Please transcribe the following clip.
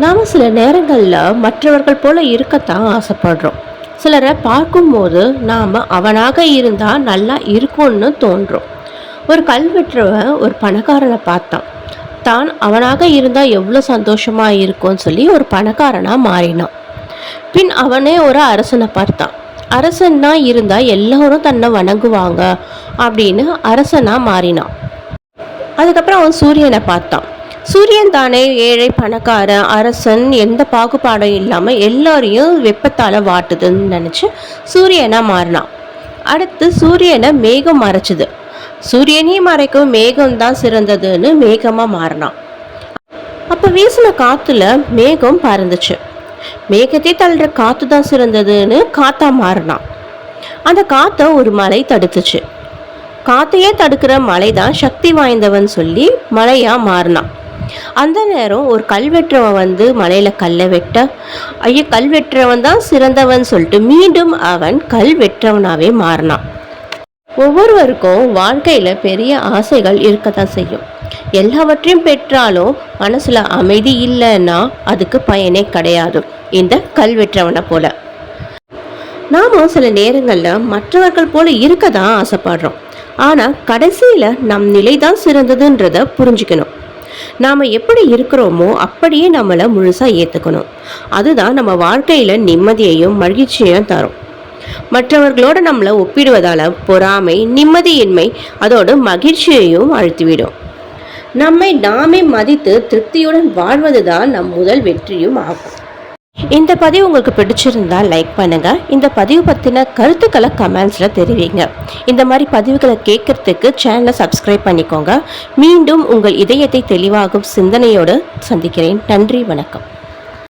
நாம் சில நேரங்களில் மற்றவர்கள் போல இருக்கத்தான் ஆசைப்படுறோம். சிலரை பார்க்கும்போது நாம் அவனாக இருந்தால் நல்லா இருக்கும்னு தோன்றும். ஒரு கல்வெட்டுறவன் ஒரு பணக்காரனை பார்த்தான். தான் அவனாக இருந்தால் எவ்வளோ சந்தோஷமாக இருக்கும்னு சொல்லி ஒரு பணக்காரனாக மாறினான். பின் அவனே ஒரு அரசனை பார்த்தான். அரசன்னா இருந்தால் எல்லோரும் தன்னை வணங்குவாங்க அப்படின்னு அரசனாக மாறினான். அதுக்கப்புறம் அவன் சூரியனை பார்த்தான். சூரியன் தானே ஏழை பணக்காரன் அரசன் எந்த பாகுபாடும் இல்லாமல் எல்லாரையும் வெப்பத்தால் வாட்டுதுன்னு நினச்சி சூரியனாக மாறினான். அடுத்து சூரியனை மேகம் மறைச்சிது. சூரியனையும் மறைக்கும் மேகம்தான் சிறந்ததுன்னு மேகமாக மாறினான். அப்போ வீசின காற்றுல மேகம் பறந்துச்சு. மேகத்தை தள்ளுற காற்று தான் சிறந்ததுன்னு காற்றா மாறினான். அந்த காற்றை ஒரு மலை தடுத்துச்சு. காற்றையே தடுக்கிற மலை தான் சக்தி வாய்ந்தவன் சொல்லி மலையாக மாறினான். அந்த நேரம் ஒரு கல்வெட்டுறவன் மலையில் கல்லை வெட்ட, ஐயோ கல்வெட்டுறவன் தான் சிறந்தவன் சொல்லிட்டு மீண்டும் அவன் கல்வெட்டுறவனாகவே மாறினான். ஒவ்வொருவருக்கும் வாழ்க்கையில் பெரிய ஆசைகள் இருக்கத்தான் செய்யும். எல்லாவற்றையும் பெற்றாலும் மனசில் அமைதி இல்லைன்னா அதுக்கு பயனே கிடையாது. இந்த கல்வெட்டுறவனை போல நாம சில நேரங்களில் மற்றவர்கள் போல இருக்க தான் ஆசைப்படுறோம். ஆனால் கடைசியில் நம் நிலை தான் சிறந்ததுன்றதை புரிஞ்சுக்கணும். நாம் எப்படி இருக்கிறோமோ அப்படியே நம்மளை முழுசாக ஏற்றுக்கணும். அதுதான் நம்ம வாழ்க்கையில் நிம்மதியையும் மகிழ்ச்சியையும் தரும். மற்றவர்களோடு நம்மளை ஒப்பிடுவதால் பொறாமை, நிம்மதியின்மை, அதோடு மகிழ்ச்சியையும் அழுத்திவிடும். நம்மை நாமே மதித்து திருப்தியுடன் வாழ்வது தான் நம் முதல் வெற்றியும் ஆகும். இந்த பதிவு உங்களுக்கு பிடிச்சிருந்தா லைக் பண்ணுங்க. இந்த பதிவு பற்றின கருத்துக்களை கமெண்ட்ஸில் தெரிவிங்க. இந்த மாதிரி பதிவுகளை கேட்கறதுக்கு சேனலை சப்ஸ்கிரைப் பண்ணிக்கோங்க. மீண்டும் உங்கள் இதயத்தை தெளிவாகும் சிந்தனையோடு சந்திக்கிறேன். நன்றி, வணக்கம்.